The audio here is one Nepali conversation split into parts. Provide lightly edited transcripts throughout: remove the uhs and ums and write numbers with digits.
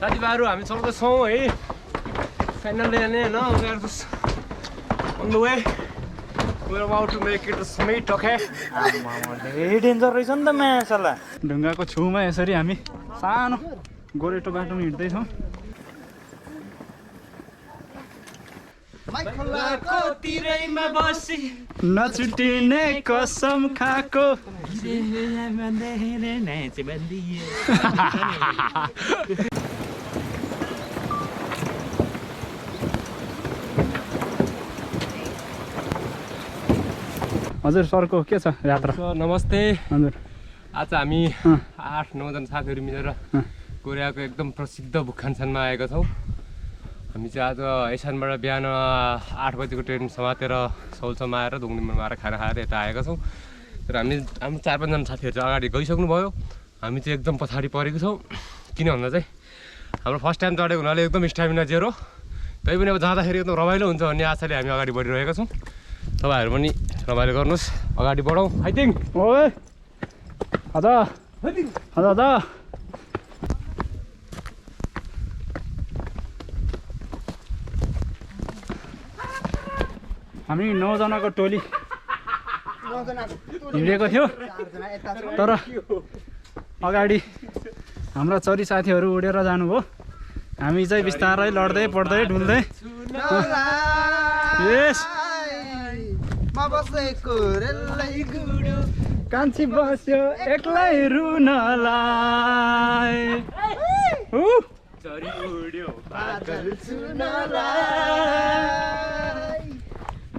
साथीभाइहरू हामी चलाउँदैछौँ है फाइनल्ली होइन we are just on the way we're about to make it a summit okay धेरै डेन्जर रहेछ नि त माछाला ढुङ्गाको छेउमा यसरी हामी सानो गोरेटो बाटोमा हिँड्दैछौँ खोलाको तिरैमा बसी नछुटिने कसम खाको हजुर सरको के छ यात्रा नमस्ते हजुर आज हामी 8-9 जना साथीहरू मिलेर कोरियाको एकदम प्रसिद्ध भुक्खानसानमा आएका छौँ हामी चाहिँ आज एसानबाट बिहान 8 बजेको ट्रेन समातेर सौलसम्म आएर दुङनिममा आएर खाना खाएर यता आएका छौँ तर हाम्रो 4-5 जना साथीहरू चाहिँ अगाडि गइसक्नु भयो हामी चाहिँ एकदम पछाडि परेको छौँ किन भन्दा चाहिँ हाम्रो फर्स्ट टाइम चढेको हुनाले एकदम स्टामिना जेरो तै पनि अब जाँदाखेरि एकदम रमाइलो हुन्छ भन्ने आशाले हामी अगाडि बढिरहेका छौँ तपाईँहरू पनि रमाइलो गर्नुहोस् अगाडि बढौँ आई थिङ्क ओए हजुर हजुर हामी 9 जनाको टोली हिँडेको थियो तर अगाडि हाम्रा चरी साथीहरू उडेर जानुभयो हामी चाहिँ बिस्तारै लड्दै पढ्दै डुल्दै कान्छी बस्यो एक्लै रुनलाई चरी उड्यो बादल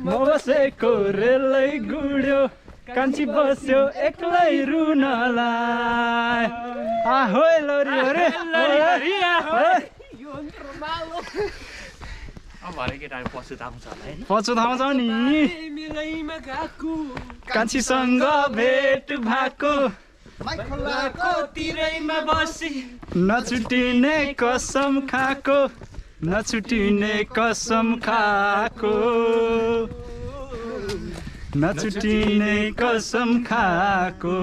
म बसेको रेलै गुड्यो कान्छी बस्यो एक्लै रुनलाई आहोय लरी अरे पछुताउँछ नि कान्छीसँग भेट भएको खोलाको तिरैमा बसी नछुटिने कसम खाको नछुटिने कसम खाको नछुटिने कसम खाको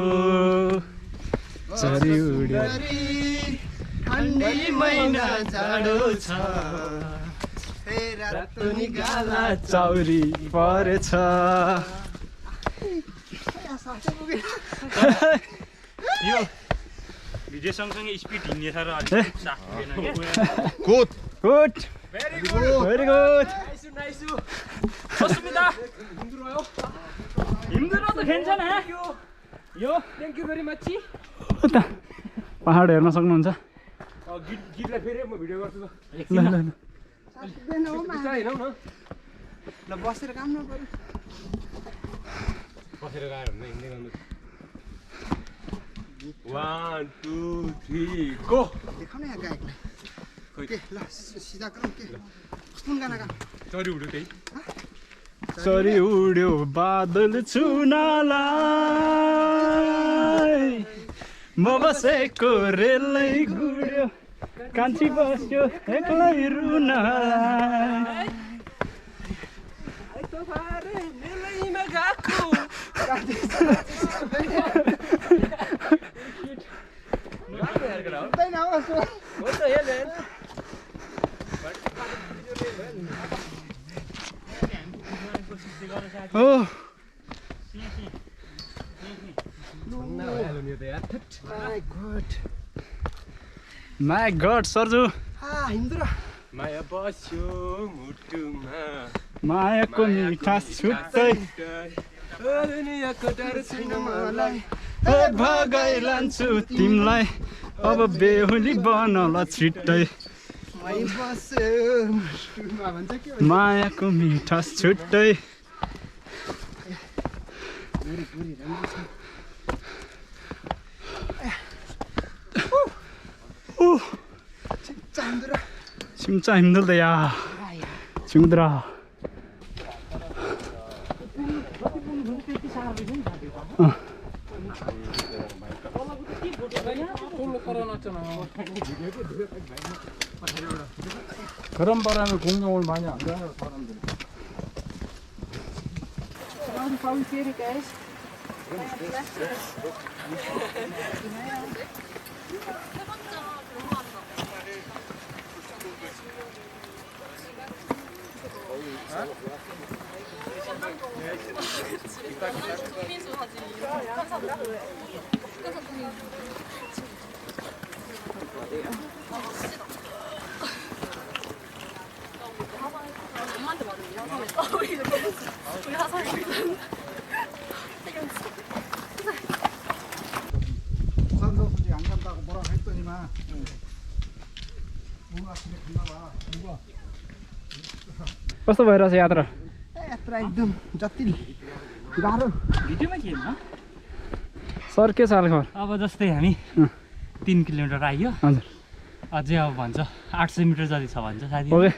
चरी उड्यो ठन्डी महिना जाडो छ चौरी परेछ यो भिडियो सँगसँगै स्पिड हिँड्ने छ र गुड भेरी गुड सुस्मिता हिँड्दैन त खेल्छ न यो थ्याङ्क यू भेरी मच पहाड हेर्न सक्नुहुन्छ गीतलाई फेरि म भिडियो गर्छु ल बसेर काम नगर्नु बसेर गएर हुँदैन हिँड्दै गर्नु 1 2 3 गो देखाउ न यहाँ गायकलाई के ल सिधा काम के कुन गाना गा चरी उड्यो त्यही चरी उड्यो बादल छुनालाई म बसेको रेलै गुड्यो कान्छी बस्यो एक्लै रुनलाई मेलैमा गएको माय गॉड सरजू माया बस्यो मुटुमा मायाको मिठास छुट्टै दुनियाँको डर छैन मलाई भगाइ लान्छु तिमीलाई अब बेहुली बनला छिट्टै मायाको मिठास छुट्टै 진짜 힘들다 야 친구들아 그런 바람에 공룡을 많이 안 가요 사람들이. 국민수 사진. 북한산 국민. 엄마한테 맞으면 하산했다. 우리 하산했다. 부산 선수들이 안 간다고 뭐라고 했더니만 뭔가 집에 갔나 봐. 누가? कस्तो भइरहेछ यात्रा यात्रा एकदम जटिल गाह्रो। भिडियोमा के हेर्नु सर के छ हालखबर अब जस्तै हामी 3 किलोमिटर आइयो हजुर अझै अब भन्छ 800 मिटर जति छ भन्छ साथी ओके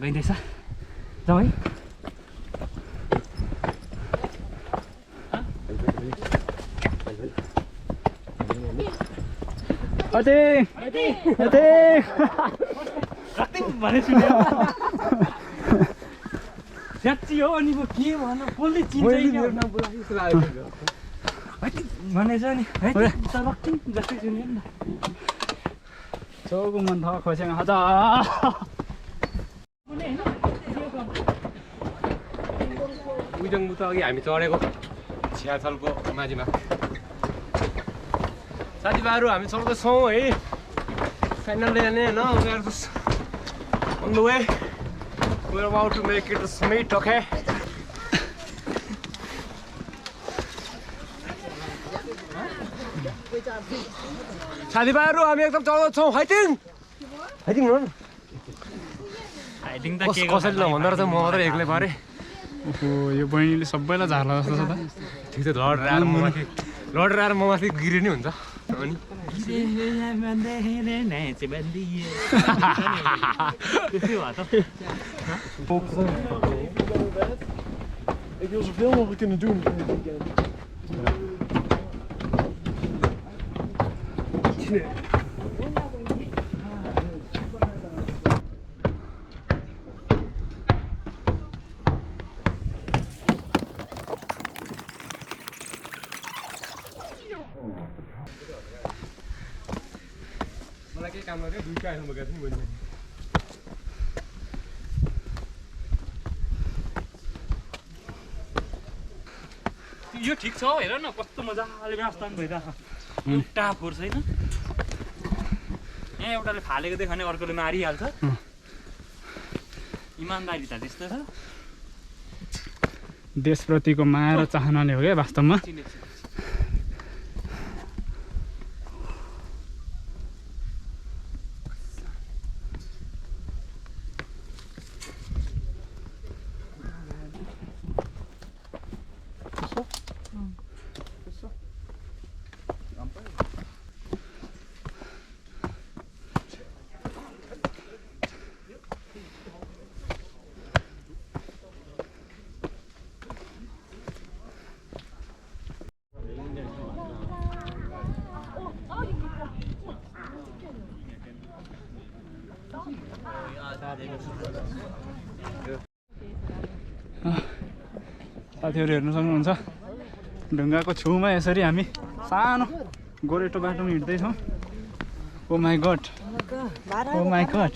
गइँदैछ जाउँ है अते अते भने सुन्यो साँच्ची हो अनि के भन्नु कसले चिन्छ भनेछ नि है त रक्ति जस्तै सुन्यो नि 조금만 더 고생하자 우정부터 अघि हामी चढेको छ्याथलको माझीमा साथीभाइहरू हामी चढ्दैछौँ है फाइनल होइन we are just on the way we're about to make it to summit okay साथीभाइहरू हामी एकदम चढ्दैछौँ फाइटिङ फाइटिङ हो हाइटिङ त के कसैले नभन्दो रहेछ म मात्रै एक्लै पारेँ ओहो यो बहिनीले सबैलाई झार्ला जस्तो छ त ठिक छ लडेर आएर म माथि गिर्ने हुन्छ अनि Ik wil zoveel mogelijk kunnen doen. मलाई केही काम गर्यो दुईटा आइसम्म गएको थिएँ मैले यो ठिक छ हेर न कस्तो मजाले व्यवस्था भइरहेको छ एउटा फोर छैन यहाँ एउटाले फालेको देख्यो भने अर्कोले मारिहाल्छ इमान्दारी त त्यस्तो छ देशप्रतिको माया र चाहनाले हो क्या वास्तवमा साथीहरू हेर्न सक्नुहुन्छ ढुङ्गाको छेउमा यसरी हामी सानो गोरेटो बाटोमा हिँड्दैछौँ oh my god oh my God